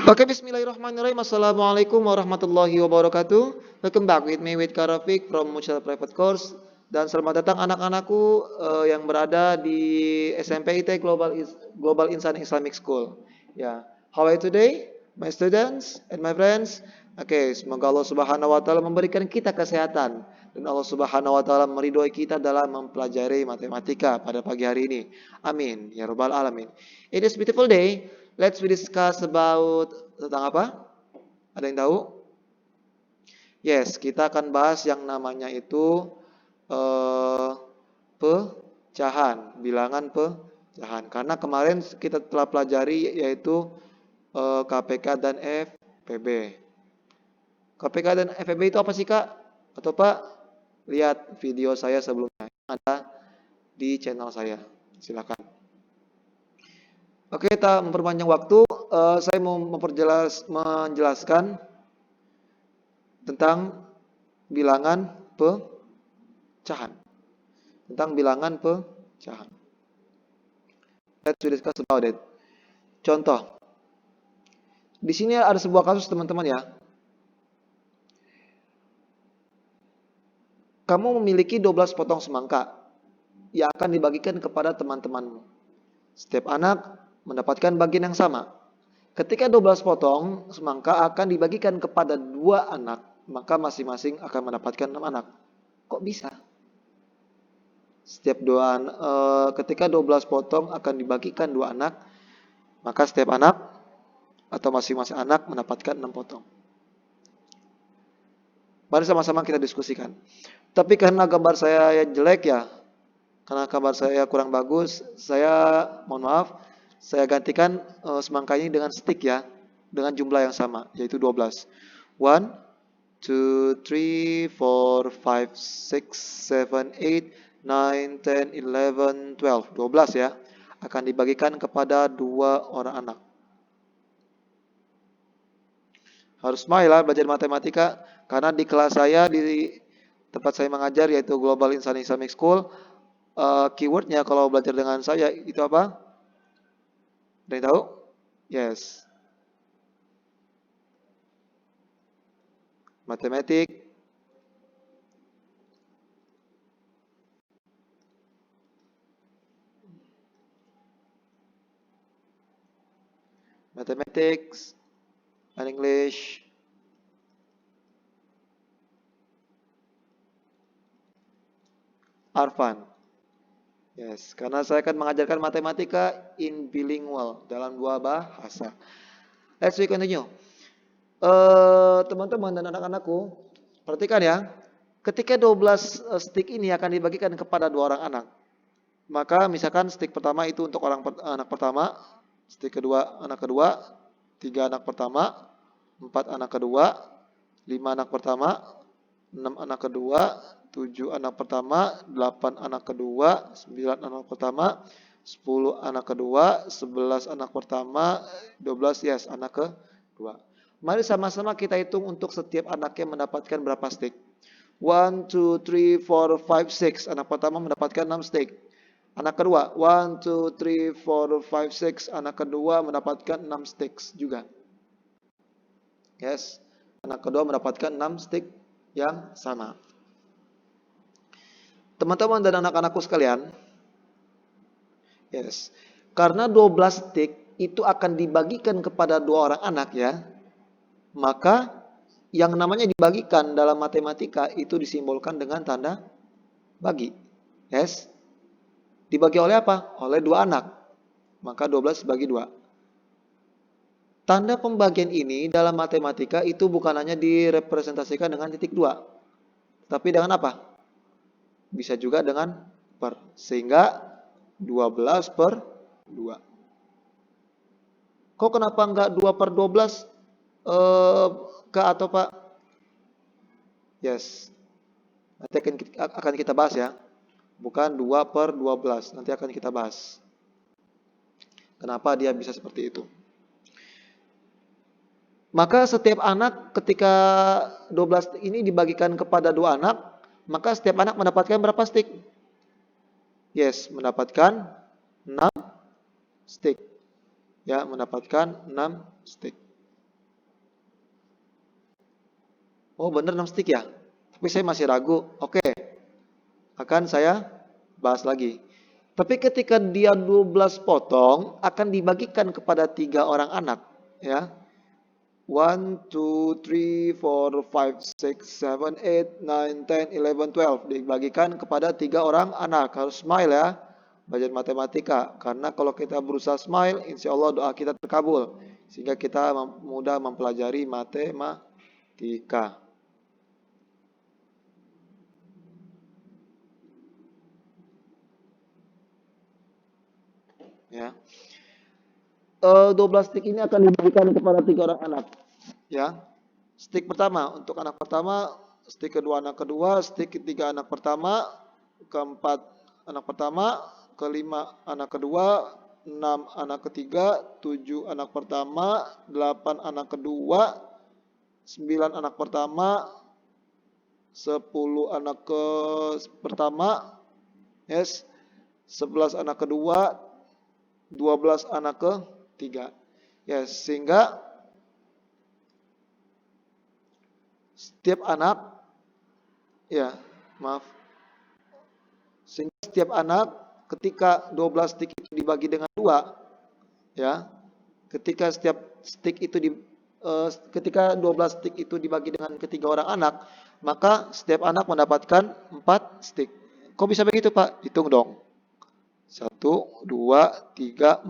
Oke, bismillahirrahmanirrahim. Assalamualaikum warahmatullahi wabarakatuh. Welcome back with me with Karafik from Mutual Private Course. Dan selamat datang anak-anakku yang berada di SMP IT Global Insan Islamic School. Ya, how are you today, my students and my friends? Oke, semoga Allah Subhanahu wa taala memberikan kita kesehatan dan Allah Subhanahu wa taala meridhoi kita dalam mempelajari matematika pada pagi hari ini. Amin ya rabbal alamin. It is beautiful day. Let's we discuss about tentang apa? Ada yang tahu? Yes, kita akan bahas yang namanya itu pecahan, bilangan pecahan. Karena kemarin kita telah pelajari yaitu KPK dan FPB. KPK dan FPB itu apa sih, Kak? Atau Pak? Lihat video saya sebelumnya ada di channel saya. Silakan. Oke, kita memperpanjang waktu. Saya mau menjelaskan tentang bilangan pecahan. Let's discuss about it. Contoh. Di sini ada sebuah kasus, teman-teman ya. Kamu memiliki 12 potong semangka yang akan dibagikan kepada teman-temanmu. Setiap anak mendapatkan bagian yang sama. Ketika 12 potong semangka akan dibagikan kepada 2 anak, maka masing-masing akan mendapatkan 6 anak. Kok bisa? Ketika 12 potong akan dibagikan 2 anak, maka setiap anak atau masing-masing anak mendapatkan 6 potong. Mari sama-sama kita diskusikan. Tapi karena gambar saya jelek ya, karena gambar saya kurang bagus, saya mohon maaf, saya gantikan semangkanya dengan stick ya, dengan jumlah yang sama, yaitu 12. 1, 2, 3, 4, 5, 6, 7, 8, 9, 10, 11, 12. 12 ya, akan dibagikan kepada 2 orang anak. Harus smile lah belajar matematika, karena di kelas saya, di tempat saya mengajar yaitu Global Insan Islamic School, keywordnya kalau belajar dengan saya itu apa? Ada yang tahu? Yes. Matematik. Mathematics and English. Arfan. Yes, karena saya akan mengajarkan matematika in bilingual, dalam 2 bahasa. Let's continue. Teman-teman dan anak-anakku, perhatikan ya. Ketika 12 stick ini akan dibagikan kepada 2 orang anak. Maka misalkan stick pertama itu untuk anak pertama, stick kedua anak kedua, 3 anak pertama, 4 anak kedua, 5 anak pertama, 6 anak kedua, 7 anak pertama, 8 anak kedua, 9 anak pertama, 10 anak kedua, 11 anak pertama, 12 yes anak kedua. Mari sama-sama kita hitung untuk setiap anaknya mendapatkan berapa stick. 1, 2, 3, 4, 5, 6. Anak pertama mendapatkan 6 stick. Anak kedua, 1, 2, 3, 4, 5, 6. Anak kedua mendapatkan 6 sticks juga. Yes, anak kedua mendapatkan 6 stick yang sama. Teman-teman dan anak-anakku sekalian, yes, karena 12 stick itu akan dibagikan kepada 2 orang anak ya, maka yang namanya dibagikan dalam matematika itu disimbolkan dengan tanda bagi. Yes, dibagi oleh apa? Oleh 2 anak, maka 12 bagi 2. Tanda pembagian ini dalam matematika itu bukan hanya direpresentasikan dengan titik 2, tapi dengan apa? Bisa juga dengan per, sehingga 12 per 2. Kok kenapa enggak 2 per 12 Kak atau Pak? Yes, nanti akan kita bahas ya. Bukan 2 per 12, nanti akan kita bahas kenapa dia bisa seperti itu. Maka setiap anak ketika 12 ini dibagikan kepada 2 anak, maka setiap anak mendapatkan berapa stick? Yes, mendapatkan 6 stick. Ya, mendapatkan 6 stick. Oh bener 6 stick ya? Tapi saya masih ragu. Oke, akan saya bahas lagi. Tapi ketika dia 12 potong, akan dibagikan kepada 3 orang anak. Ya, 1, 2, 3, 4, 5, 6, 7, 8, 9, 10, 11, 12. Dibagikan kepada 3 orang anak. Harus smile ya, belajar matematika. Karena kalau kita berusaha smile, insya Allah doa kita terkabul. Sehingga kita mudah mempelajari matematika. Ya. 12 stick ini akan diberikan kepada 3 orang anak. Ya, stick pertama untuk anak pertama, stick kedua anak kedua, stick ketiga anak pertama, keempat anak pertama, kelima anak kedua, 6 anak ketiga, 7 anak pertama, 8 anak kedua, 9 anak pertama, 10 anak pertama, yes, 11 anak kedua, 12 anak ketiga. Yes, sehingga setiap anak, ya, maaf. Sehingga setiap anak ketika 12 stick itu dibagi dengan 2, ya. Ketika setiap stick itu ketika 12 stick itu dibagi dengan ketiga orang anak, maka setiap anak mendapatkan 4 stick. Kok bisa begitu, Pak? Hitung dong. 1, 2, 3,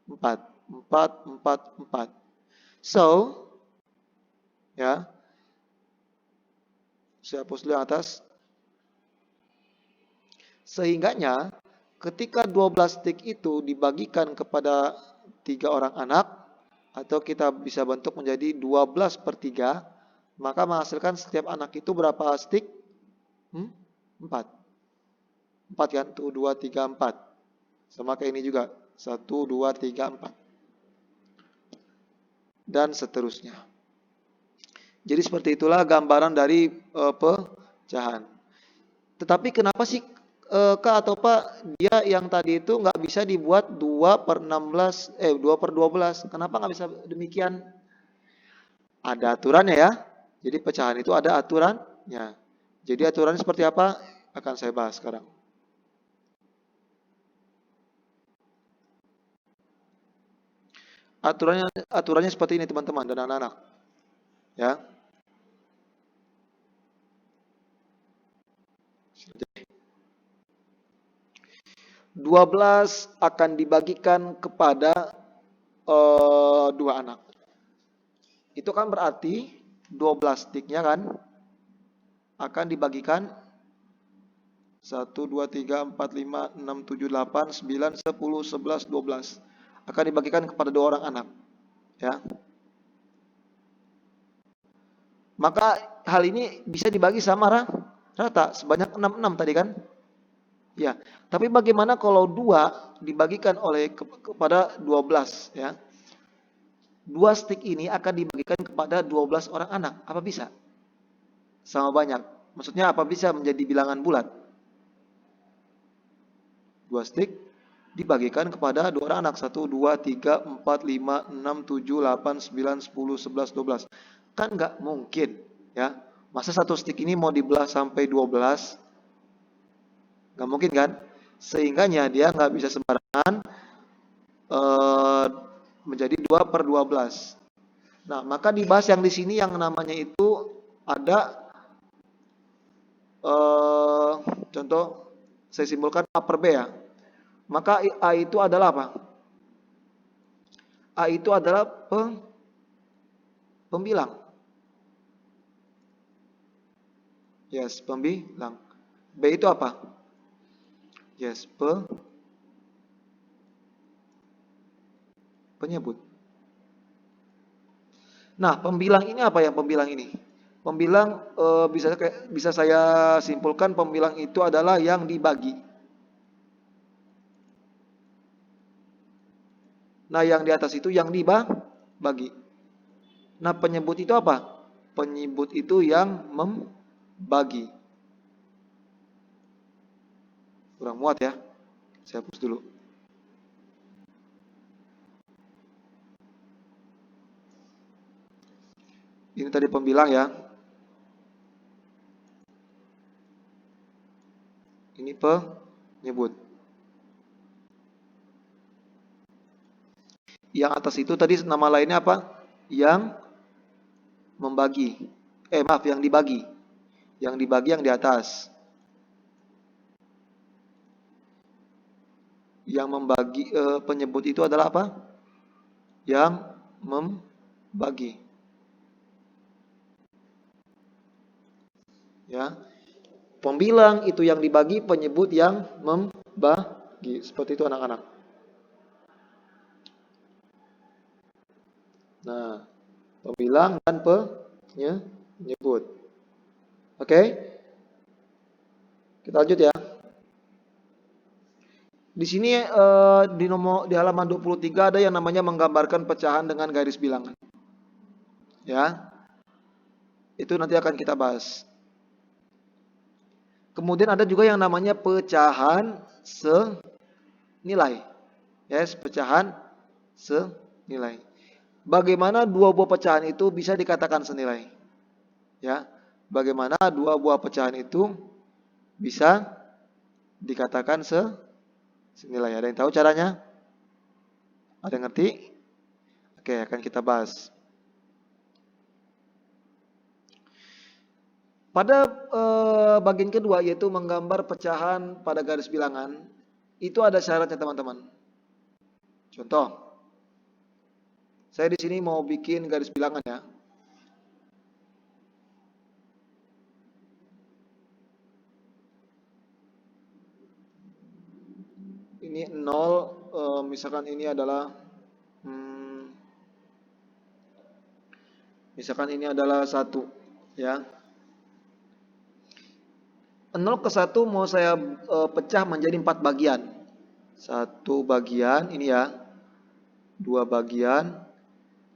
4. 4, 4, 4. So, ya, saya hapus dulu yang atas. Sehingganya ketika 12 stick itu dibagikan kepada 3 orang anak, atau kita bisa bentuk menjadi 12/3, maka menghasilkan setiap anak itu berapa stick? 4. 4 kan? 1, 2, 3, 4. Sama kayak ini juga. 1, 2, 3, 4. Dan seterusnya. Jadi seperti itulah gambaran dari pecahan. Tetapi kenapa sih Kak atau Pak, dia yang tadi itu nggak bisa dibuat 2/16, 2/12? Kenapa nggak bisa demikian? Ada aturannya ya. Jadi pecahan itu ada aturannya. Jadi aturannya seperti apa? Akan saya bahas sekarang. Aturannya seperti ini teman-teman dan anak-anak. Ya. 12 akan dibagikan kepada 2 anak. Itu kan berarti 12 sticknya kan akan dibagikan 1, 2, 3, 4, 5, 6, 7, 8, 9, 10, 11, 12. Akan dibagikan kepada 2 orang anak. Ya. Maka hal ini bisa dibagi sama rata sebanyak 66 tadi kan? Ya. Tapi bagaimana kalau 2 dibagikan kepada 12 ya? 2 stick ini akan dibagikan kepada 12 orang anak. Apa bisa? Sama banyak. Maksudnya apa bisa menjadi bilangan bulat? 2 stick dibagikan kepada 2 orang anak. 1, 2, 3, 4, 5, 6, 7, 8, 9, 10, 11, 12. Kan nggak mungkin ya. Masa satu stick ini mau dibelah sampai 12? Nggak mungkin kan? Sehingganya dia nggak bisa sembarangan menjadi 2/12. Nah, maka dibahas yang di sini yang namanya itu ada contoh saya simpulkan A per B ya. Maka A itu adalah apa? A itu adalah pembilang. Yes, pembilang. B itu apa? Yes, penyebut. Nah, pembilang ini apa ya pembilang ini? Pembilang bisa saya simpulkan pembilang itu adalah yang dibagi. Nah, yang di atas itu yang dibagi. Nah, penyebut itu apa? Penyebut itu yang membagi. Kurang muat ya. Saya hapus dulu. Ini tadi pembilang ya. penyebut. Yang atas itu tadi nama lainnya apa? Yang membagi. Maaf, yang dibagi. Yang dibagi yang di atas. Yang membagi penyebut itu adalah apa? Yang membagi. Ya. Pembilang itu yang dibagi, penyebut yang membagi. Seperti itu anak-anak. Nah, pembilang dan penyebut. Oke? Kita lanjut ya. Di sini di halaman 23 ada yang namanya menggambarkan pecahan dengan garis bilangan. Ya. Itu nanti akan kita bahas. Kemudian ada juga yang namanya pecahan senilai. Yes, pecahan senilai. Bagaimana dua buah pecahan itu bisa dikatakan senilai? Ya. Bagaimana dua buah pecahan itu bisa dikatakan senilai? Ada yang tahu caranya? Ada yang ngerti? Oke, akan kita bahas. Pada bagian kedua, yaitu menggambar pecahan pada garis bilangan, itu ada syaratnya teman-teman. Contoh, saya di sini mau bikin garis bilangan ya. Ini 0, misalkan ini adalah misalkan ini adalah 1 ya. 0 ke 1 mau saya pecah menjadi 4 bagian. 1 bagian ini ya. 2 bagian,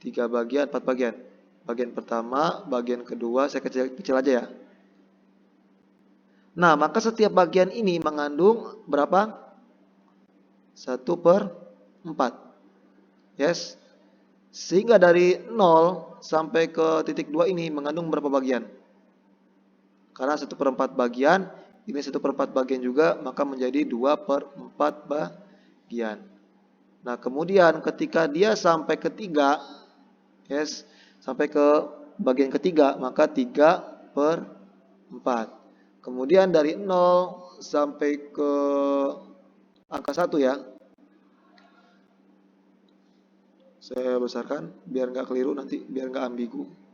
3 bagian, 4 bagian. Bagian pertama, bagian kedua saya kecil aja ya. Nah, maka setiap bagian ini mengandung berapa? 1/4. Yes. Sehingga dari 0 sampai ke titik 2 ini mengandung berapa bagian? Karena 1/4 bagian, ini 1/4 bagian juga, maka menjadi 2/4 bagian. Nah, kemudian ketika dia sampai ke 3, yes, sampai ke bagian ketiga, maka 3/4. Kemudian dari 0 sampai ke angka 1 ya. Saya besarkan biar nggak keliru nanti, biar nggak ambigu.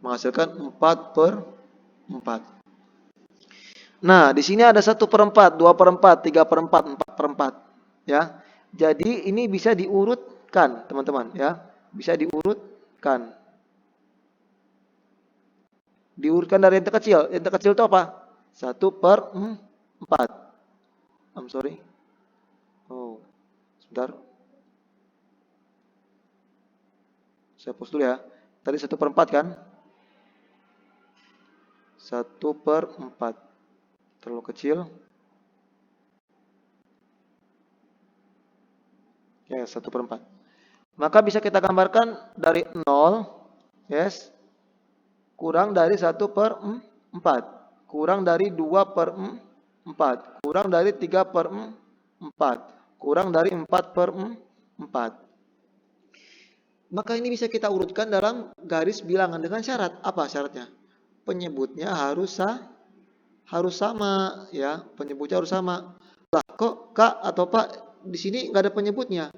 Menghasilkan 4/4. Nah, di sini ada 1/4, 2/4, 3/4, 4/4. Ya. Jadi ini bisa diurutkan, teman-teman ya. Bisa diurutkan. Diurutkan dari yang terkecil. Yang terkecil itu apa? 1/4. I'm sorry. Oh, sebentar. Saya hapus dulu ya. Tadi 1/4 kan? 1/4. Terlalu kecil. Ya, 1/4. Maka bisa kita gambarkan dari 0, yes, kurang dari 1/4, kurang dari 2/4, kurang dari 3/4, kurang dari 4/4. Maka ini bisa kita urutkan dalam garis bilangan dengan syarat. Apa syaratnya? Penyebutnya harus sama ya, penyebutnya harus sama. Lah, kok Kak atau Pak di sini nggak ada penyebutnya?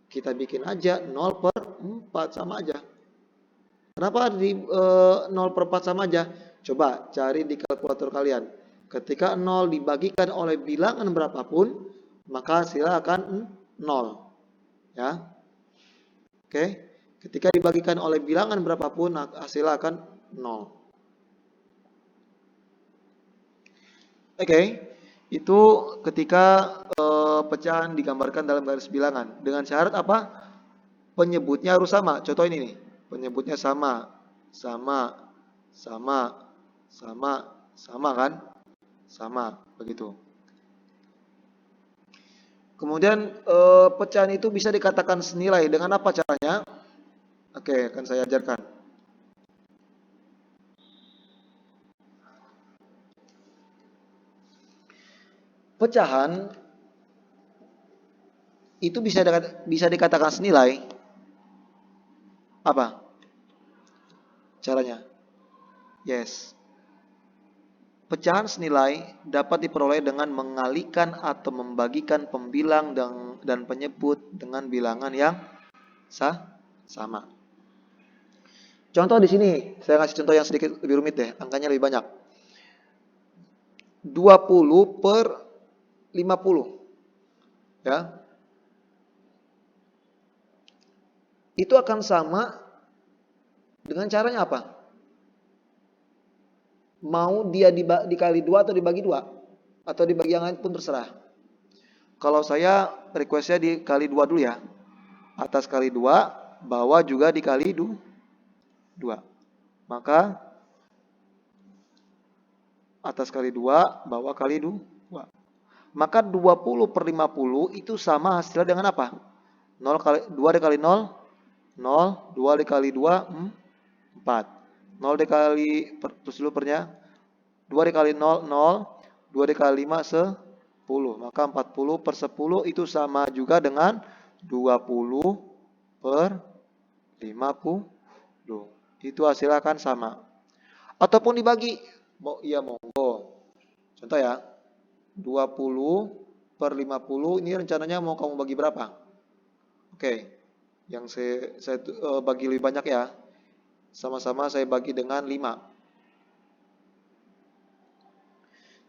Kita bikin aja 0/4 sama aja. Kenapa di 0/4 sama aja? Coba cari di kalkulator kalian. Ketika 0 dibagikan oleh bilangan berapapun, maka hasilnya akan 0. Ya. Oke. Ketika dibagikan oleh bilangan berapapun, hasilnya akan 0. Oke. Itu ketika pecahan digambarkan dalam garis bilangan. Dengan syarat apa? Penyebutnya harus sama. Contoh ini nih. Penyebutnya sama kan? Sama, begitu. Kemudian pecahan itu bisa dikatakan senilai dengan apa caranya? Oke, akan saya ajarkan. pecahan itu bisa dikatakan senilai apa caranya? Yes. Pecahan senilai dapat diperoleh dengan mengalihkan atau membagikan pembilang dan penyebut dengan bilangan yang sama. Contoh di sini, saya kasih contoh yang sedikit lebih rumit deh, angkanya lebih banyak. 20 per 50. Ya. Itu akan sama dengan caranya apa? Mau dia dikali 2 atau dibagi 2? Atau dibagi yang lain pun terserah. Kalau saya requestnya dikali 2 dulu ya. Atas kali 2, bawah juga dikali 2. Maka atas kali 2, bawah kali 2. Maka 20 per 50 itu sama hasilnya dengan apa? 0 kali 2 dikali 0, 0, 2 dikali 2, 4. 0 dikali, terus dulu pernya, 2 dikali 0, 0, 2 dikali 5, 10. Maka 40 per 10 itu sama juga dengan 20 per 50. Itu hasilnya akan sama. Ataupun dibagi. Iya monggo. Contoh ya. 20 per 50 ini rencananya mau kamu bagi berapa? Oke. Yang saya bagi lebih banyak ya. Sama-sama saya bagi dengan 5.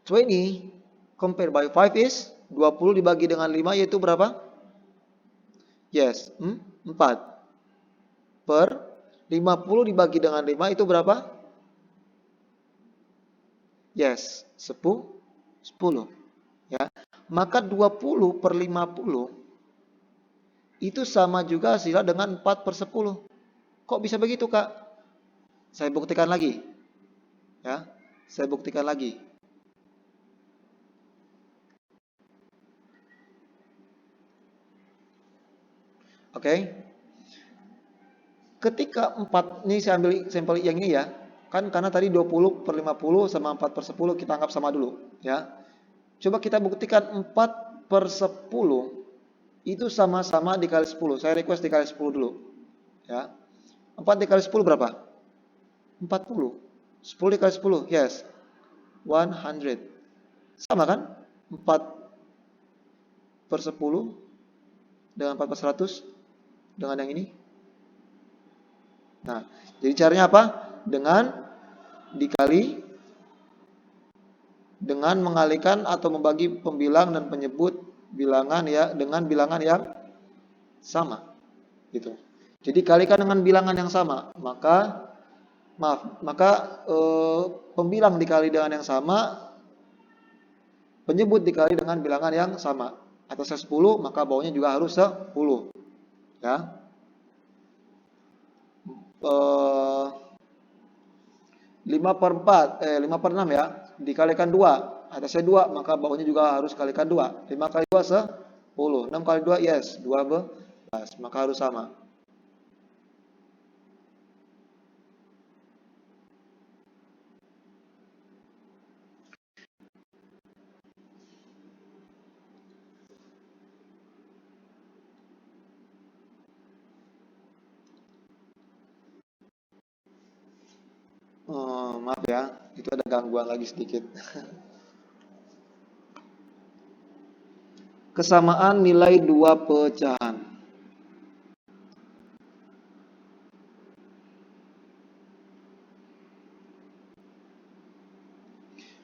20 compare by 5 is 20 dibagi dengan 5 yaitu berapa? Yes, 4. Per 50 dibagi dengan 5 itu berapa? Yes, 10. Ya. Maka 20 per 50 itu sama juga hasilnya dengan 4 per 10. Kok bisa begitu, Kak? Saya buktikan lagi. Ya, saya buktikan lagi. Oke. Ketika 4, ini saya ambil sampel yang ini ya. Kan karena tadi 20 per 50 sama 4 per 10 kita anggap sama dulu. Ya. Coba kita buktikan 4 per 10 itu sama-sama dikali 10. Saya request dikali 10 dulu. Ya. 4 dikali 10 berapa? 40. 10 dikali 10, yes. 100. Sama kan? 4 per 10 dengan 4 per 100 dengan yang ini. Nah, jadi caranya apa? Dengan dikali dengan mengalihkan atau membagi pembilang dan penyebut bilangan ya dengan bilangan yang sama. Gitu. Jadi kalikan dengan bilangan yang sama, maka pembilang dikali dengan yang sama, penyebut dikali dengan bilangan yang sama. Atasnya 10, maka bawahnya juga harus 10. Ya. 5 per 6 ya, dikalikan 2, atasnya 2, maka bawahnya juga harus kalikan 2. 5 kali 2 10, 6 kali 2 yes, 12, maka harus sama. Maaf ya, itu ada gangguan lagi sedikit. Kesamaan nilai dua pecahan.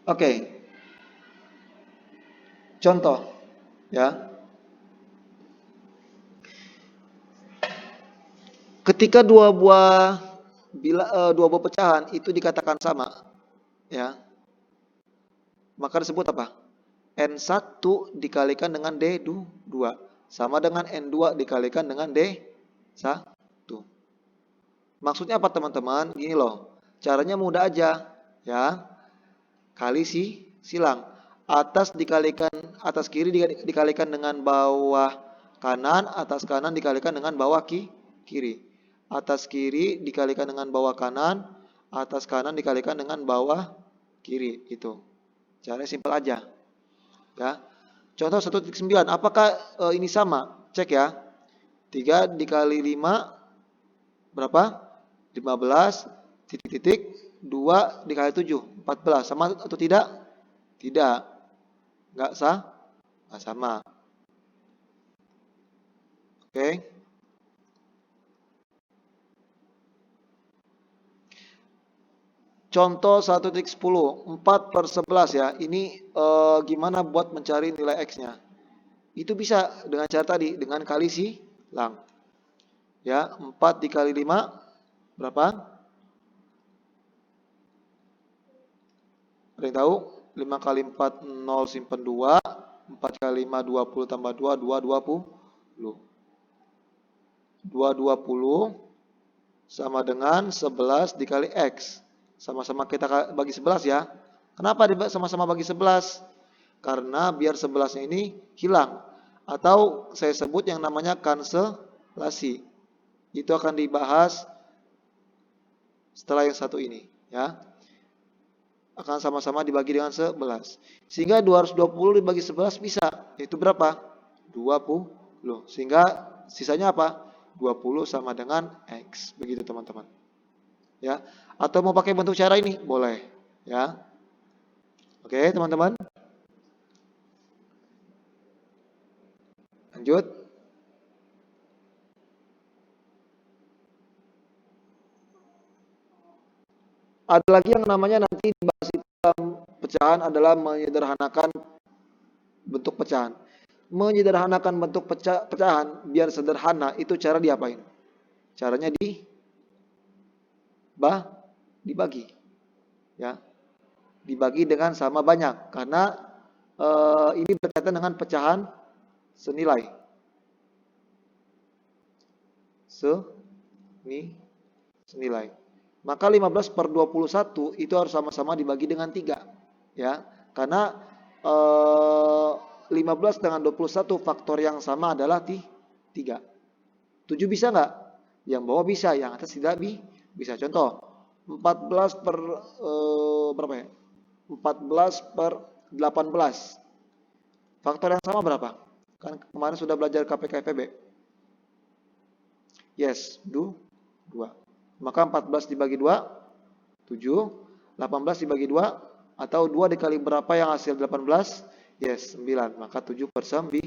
Oke. Contoh ya. Ketika dua buah pecahan itu dikatakan sama, ya. Maka disebut apa? N1 dikalikan dengan D2 sama dengan N2 dikalikan dengan D1. Maksudnya apa teman-teman? Gini loh. Caranya mudah aja, ya. Kali silang. Atas kiri dikalikan dengan bawah kanan, atas kanan dikalikan dengan bawah kiri. Atas kiri dikalikan dengan bawah kanan, atas kanan dikalikan dengan bawah kiri. Itu. Caranya simpel aja. Ya. Contoh 1,9. Apakah ini sama? Cek ya. 3 dikali 5 berapa? 15 titik-titik 2 dikali 7 14. Sama atau tidak? Tidak. Nggak sah? Nggak sama. Oke. Contoh 1,10. 4 per 11 ya. Ini gimana buat mencari nilai X-nya? Itu bisa dengan cara tadi. Dengan kali silang. Ya, 4 dikali 5 berapa? Ada yang tahu? 5 kali 4 0 simpen 2. 4 kali 5 20 tambah 2 2 20. 2 20 sama dengan 11 dikali X. Sama-sama kita bagi 11 ya. Kenapa sama-sama bagi 11? Karena biar 11-nya ini hilang. Atau saya sebut yang namanya kanselasi. Itu akan dibahas setelah yang satu ini ya. Akan sama-sama dibagi dengan 11. Sehingga 220 dibagi 11 bisa. Itu berapa? 20. Sehingga sisanya apa? 20 sama dengan X. Begitu teman-teman. Ya. Atau mau pakai bentuk cara ini? Boleh. Ya. Oke teman-teman. Lanjut. Ada lagi yang namanya nanti dibahas dalam pecahan adalah menyederhanakan bentuk pecahan. Menyederhanakan bentuk pecahan biar sederhana itu cara diapain? Caranya dibagi. Ya. Dibagi dengan sama banyak karena ini berkaitan dengan pecahan senilai. Senilai. Maka 15 per 21 itu harus sama-sama dibagi dengan 3. Ya. Karena 15 dengan 21 faktor yang sama adalah 3. 7 bisa nggak? Yang bawah bisa, yang atas tidak bisa. Contoh, 14 per berapa ya? 14 per 18. Faktor yang sama berapa? Kan kemarin sudah belajar KPK-FEB. Yes, 2. Maka 14 dibagi 2, 7. 18 dibagi 2, atau 2 dikali berapa yang hasil 18? Yes, 9. Maka 7 per 9.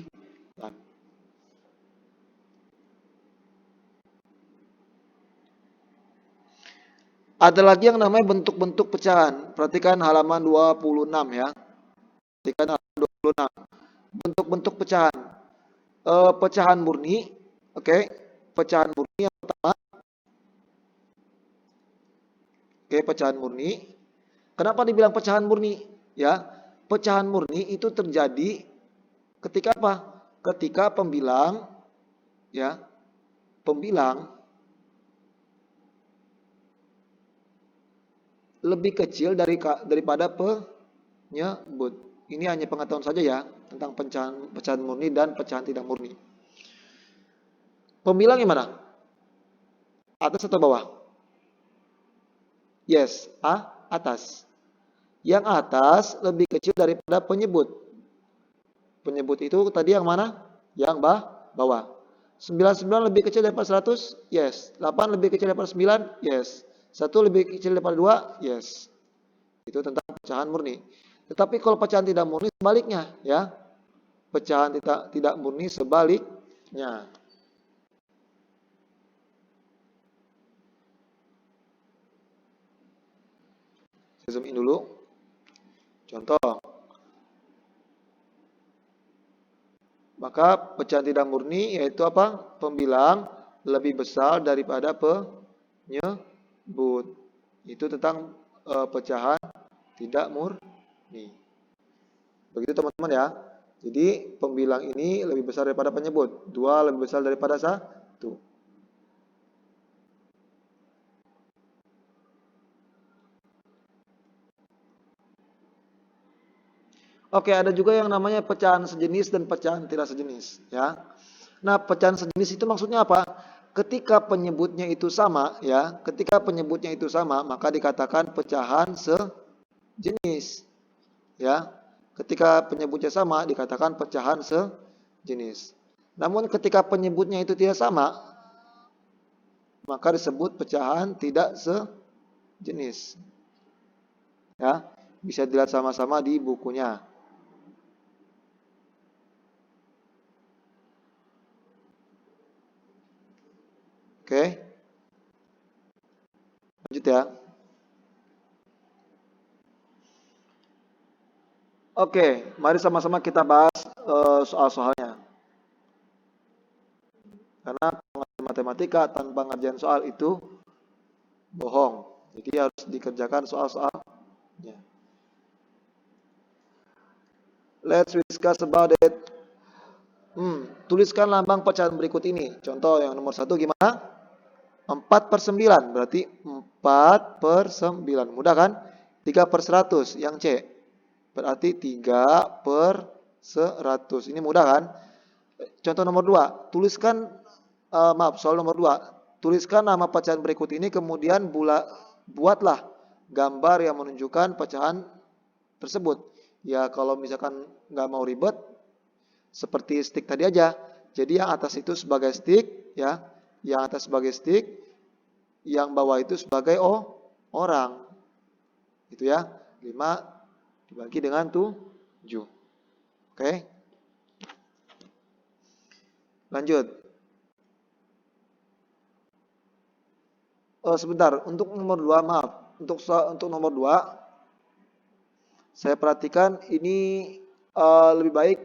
Ada lagi yang namanya bentuk-bentuk pecahan. Perhatikan halaman 26 ya. Perhatikan halaman 26. Bentuk-bentuk pecahan. Pecahan murni. Oke. Pecahan murni yang pertama. Oke, pecahan murni. Kenapa dibilang pecahan murni? Ya, pecahan murni itu terjadi ketika apa? Ketika pembilang lebih kecil daripada penyebut. Ini hanya pengetahuan saja ya tentang pecahan murni dan pecahan tidak murni. Pembilang yang mana? Atas atau bawah? Yes, atas. Yang atas lebih kecil daripada penyebut. Penyebut itu tadi yang mana? Yang bawah. 99 lebih kecil daripada 100? Yes. 8 lebih kecil daripada 9? Yes. 1 lebih kecil daripada 2? Yes. Itu tentang pecahan murni. Tetapi kalau pecahan tidak murni sebaliknya ya. Pecahan tidak murni sebaliknya. Saya zoom in dulu. Contoh. Maka pecahan tidak murni yaitu apa? Pembilang lebih besar daripada penyebut. Itu tentang pecahan tidak murni. Begitu teman-teman ya. Jadi pembilang ini lebih besar daripada penyebut. 2 lebih besar daripada 1. Oke, ada juga yang namanya pecahan sejenis dan pecahan tidak sejenis ya. Nah, pecahan sejenis itu maksudnya apa? Ketika penyebutnya itu sama ya, maka dikatakan pecahan sejenis ya. Ketika penyebutnya sama, dikatakan pecahan sejenis. Namun ketika penyebutnya itu tidak sama, maka disebut pecahan tidak sejenis. Ya, bisa dilihat sama-sama di bukunya. Oke, lanjut ya. Oke, mari sama-sama kita bahas soal-soalnya. Karena matematika tanpa ngerjain soal itu bohong. Jadi harus dikerjakan soal-soalnya. Let's discuss about it. Tuliskan lambang pecahan berikut ini. Contoh yang nomor 1 gimana? 4/9. Berarti 4/9. Mudah kan? 3/100 yang C. Berarti 3/100. Ini mudah kan? Contoh nomor 2. Soal nomor 2. Tuliskan nama pecahan berikut ini, kemudian buatlah gambar yang menunjukkan pecahan tersebut. Ya kalau misalkan nggak mau ribet, seperti stick tadi aja. Jadi yang atas itu sebagai stick, ya. Yang atas sebagai stick, yang bawah itu sebagai orang. Itu ya. 5 dibagi dengan 7. Oke. Lanjut. Sebentar, untuk nomor 2, maaf. Untuk nomor 2, saya perhatikan ini lebih baik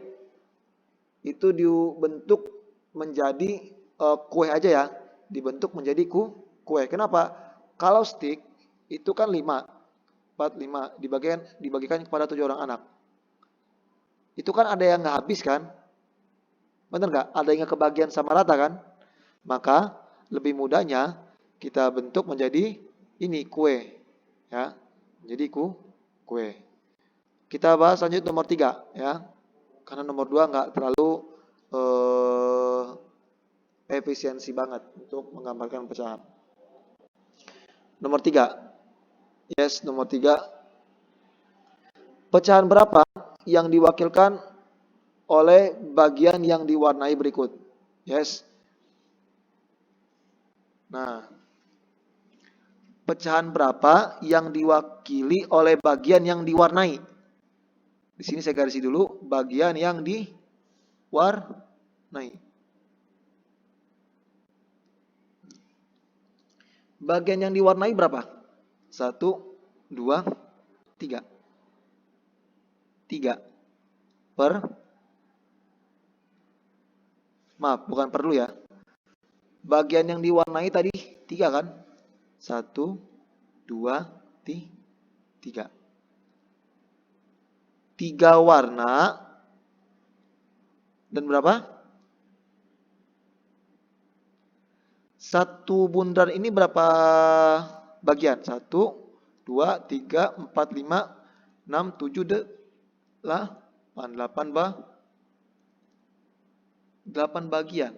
itu dibentuk menjadi kue aja ya. Dibentuk menjadi kue. Kenapa? Kalau stick itu kan 5, 4, 5 dibagikan kepada 7 orang anak. Itu kan ada yang nggak habis kan? Bener nggak? Ada yang nggak kebagian sama rata kan? Maka lebih mudahnya kita bentuk menjadi ini kue, ya. Jadi kue. Kita bahas lanjut nomor 3 ya. Karena nomor 2 nggak terlalu efisiensi banget untuk menggambarkan pecahan. Nomor 3. Yes, nomor 3. Pecahan berapa yang diwakilkan oleh bagian yang diwarnai berikut? Yes. Nah, pecahan berapa yang diwakili oleh bagian yang diwarnai? Di sini saya garisi dulu bagian yang diwarnai. Bagian yang diwarnai berapa? 1, 2, 3. 3 per, maaf, bukan perlu ya. Bagian yang diwarnai tadi 3 kan? 1, 2, 3. 3 warna dan berapa? 1 bundaran ini berapa bagian? 1, 2, 3, 4, 5, 6, 7, 8 bagian.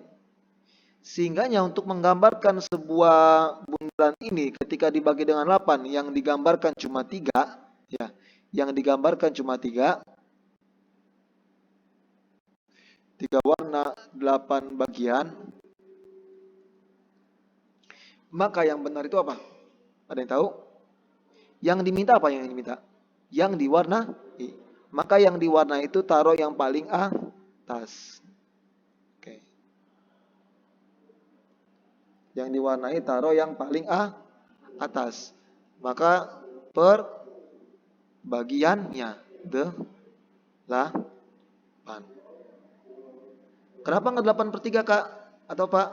Sehingganya untuk menggambarkan sebuah bundaran ini ketika dibagi dengan 8 yang digambarkan cuma 3, ya. Yang digambarkan cuma 3 warna, 8 bagian. Maka yang benar itu apa? Ada yang tahu? Yang diminta apa yang diminta? Yang diwarnai. Maka yang diwarnai itu taruh yang paling atas. Oke. Yang diwarnai taruh yang paling atas. Maka per bagiannya 8. Kenapa nggak 8/3 Kak? Atau Pak?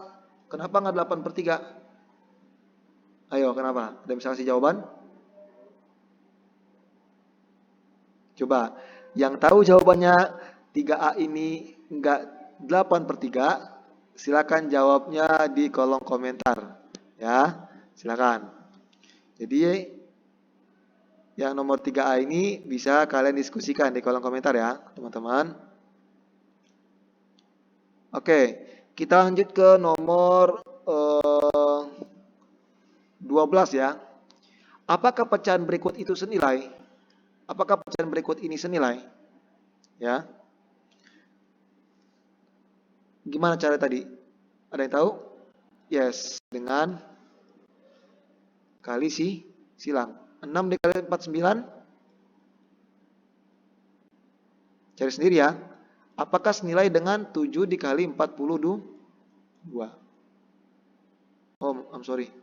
Kenapa nggak 8/3? Ayo, kenapa? Ada bisa kasih jawaban? Coba, yang tahu jawabannya 3A ini enggak 8/3, silakan jawabnya di kolom komentar. Ya, silakan. Jadi, yang nomor 3A ini bisa kalian diskusikan di kolom komentar ya, teman-teman. Oke, kita lanjut ke nomor 12 ya. Apakah pecahan berikut itu senilai? Apakah pecahan berikut ini senilai? ya. Gimana cara tadi? Ada yang tahu? Yes, dengan kali silang. 6 dikali 49, cari sendiri ya. Apakah senilai dengan 7 dikali 42? Oh, I'm sorry.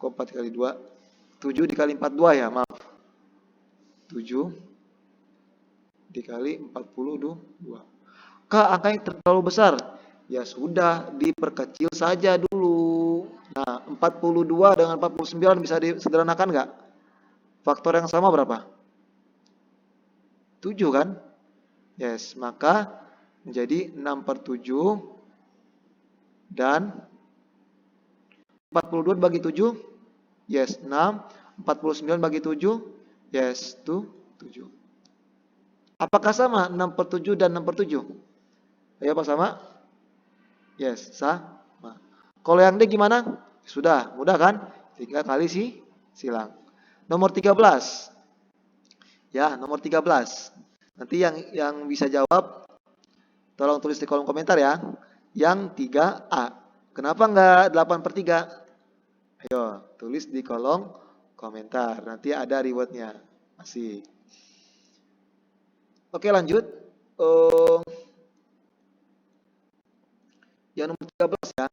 Kok 4 kali 2? 7 dikali 42 ya, maaf. 7 dikali 42. Kak, angka yang terlalu besar. Ya sudah, diperkecil saja dulu. Nah, 42 dengan 49 bisa disederhanakan nggak? Faktor yang sama berapa? 7 kan? Yes, maka menjadi 6/7 dan 42 bagi 7. Yes, 6. 49 bagi 7. Yes, 7. Apakah sama 6/7 dan 6/7? Ayo, apa sama? Yes, sama. Kalau yang D gimana? Sudah, mudah kan? 3 kali silang. Nomor 13. Ya, nomor 13. Nanti yang bisa jawab tolong tulis di kolom komentar ya. Yang 3A. Kenapa enggak 8/3? Ayo, tulis di kolom komentar. Nanti ada rewardnya. Masih. Oke, lanjut. Yang nomor 13 ya.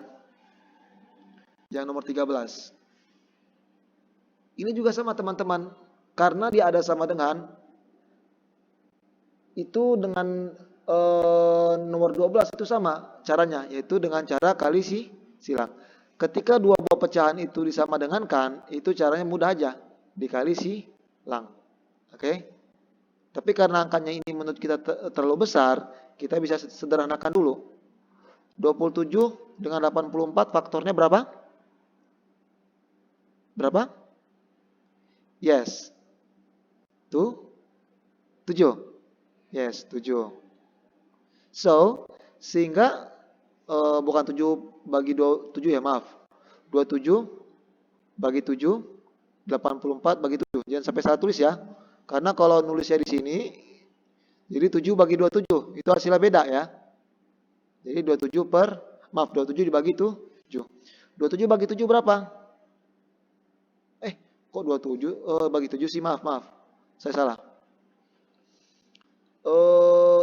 Yang nomor 13. Ini juga sama teman-teman. Karena dia ada sama dengan itu dengan nomor 12 itu sama caranya, yaitu dengan cara kali silang. Ketika dua buah pecahan itu disama dengankan, itu caranya mudah aja, dikali silang. Oke? Tapi karena angkanya ini menurut kita terlalu besar, kita bisa sederhanakan dulu. 27 dengan 84 faktornya berapa? Berapa? Yes. 7. Yes, 7. So, sehingga bukan 7 bagi 7 ya, maaf. 27 bagi 7, 84 bagi 7. Jangan sampai salah tulis ya. Karena kalau nulisnya di sini, jadi 7 bagi 27. Itu hasilnya beda ya. Jadi 27 dibagi 7. 27 bagi 7 berapa? Kok 27 bagi 7 sih, maaf. Saya salah.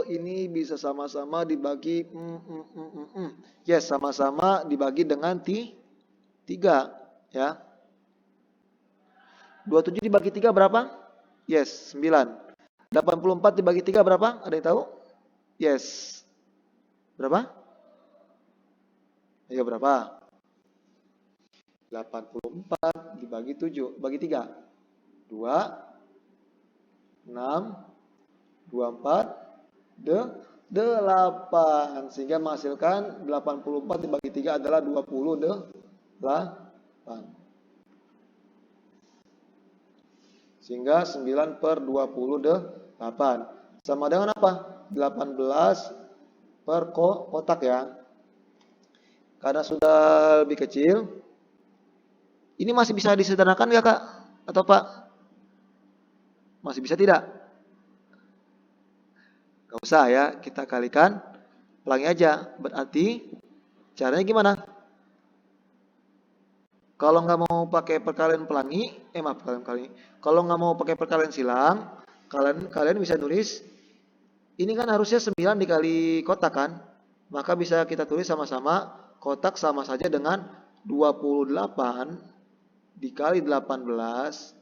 Ini bisa sama-sama dibagi yes, sama-sama dibagi dengan 3 ya. 27 dibagi 3 berapa? Yes, 9. 84 dibagi 3 berapa? Ada yang tahu? Yes. Berapa? Ayo, berapa? 84 dibagi 7 bagi 3. 2 6 24 8, sehingga menghasilkan 84 dibagi 3 adalah 28. Sehingga 9/28 sama dengan apa? 18 per kotak ya. Karena sudah lebih kecil, ini masih bisa disederhanakan nggak, Kak? Atau Pak? Masih bisa tidak? Gak usah ya, kita kalikan pelangi aja. Berarti caranya gimana? Kalau nggak mau pakai perkalian pelangi, kalau nggak mau pakai perkalian silang, kalian bisa tulis. Ini kan harusnya 9 dikali kotak kan? Maka bisa kita tulis sama-sama, kotak sama saja dengan 28 dikali 18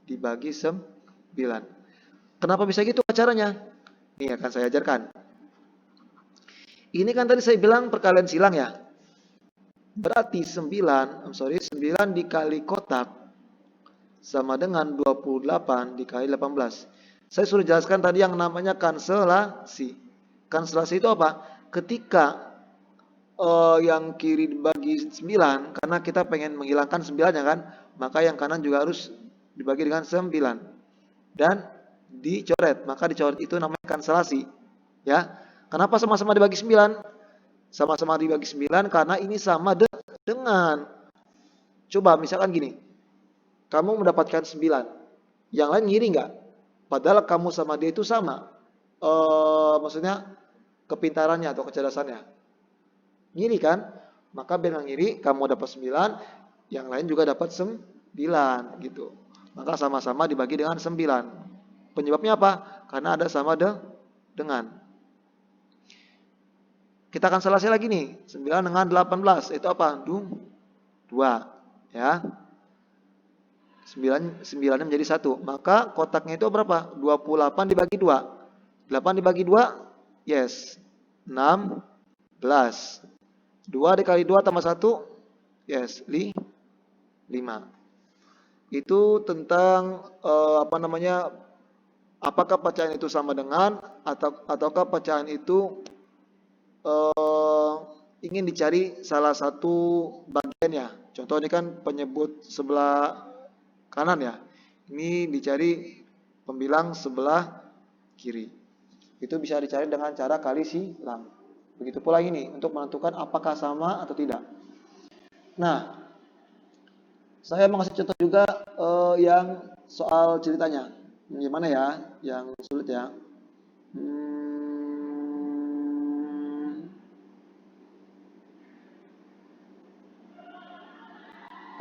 dibagi 9. Kenapa bisa gitu caranya? Ini akan saya ajarkan. Ini kan tadi saya bilang perkalian silang ya. Berarti 9 dikali kotak sama dengan 28 dikali 18. Saya sudah jelaskan tadi yang namanya kanselasi. Kanselasi itu apa? Ketika yang kiri dibagi 9, karena kita pengen menghilangkan 9 ya kan, maka yang kanan juga harus dibagi dengan 9. Dan dicoret, maka dicoret itu namanya kanselasi ya. Kenapa sama-sama dibagi 9? Sama-sama dibagi 9 karena ini sama dengan, coba misalkan gini, kamu mendapatkan 9, yang lain ngiri nggak? Padahal kamu sama dia itu sama, maksudnya kepintarannya atau kecerdasannya. Ngiri kan? Maka biar nggak ngiri, kamu dapat 9, yang lain juga dapat 9 gitu. Maka sama-sama dibagi dengan 9. Penyebabnya apa? Karena ada sama dengan. Kita akan selesai lagi nih. 9 dengan 18 itu apa? 2 ya. 9 menjadi 1. Maka kotaknya itu berapa? 28 dibagi 2. 8 dibagi 2, yes. 16. 2 dikali 2 tambah 1, yes. 5. Itu tentang apa namanya? Apakah pecahan itu sama dengan ataukah pecahan itu ingin dicari salah satu bagiannya. Contoh ini kan penyebut sebelah kanan ya. Ini dicari pembilang sebelah kiri. Itu bisa dicari dengan cara kali silang. Begitu pula ini untuk menentukan apakah sama atau tidak. Nah, saya mau kasih contoh juga yang soal ceritanya. Gimana ya? Yang sulit ya.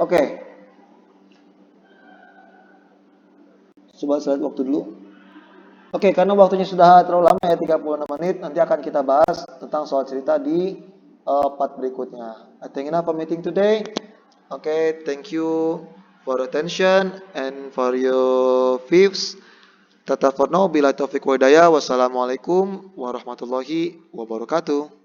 Oke. Coba saya lihat waktu dulu. Oke, karena waktunya sudah terlalu lama ya, 36 menit, nanti akan kita bahas tentang soal cerita di part berikutnya. I think enough for meeting today. Okay, thank you for the attention and for your views. Tata for now, bila taufiq wa hidayah. Wassalamualaikum warahmatullahi wabarakatuh.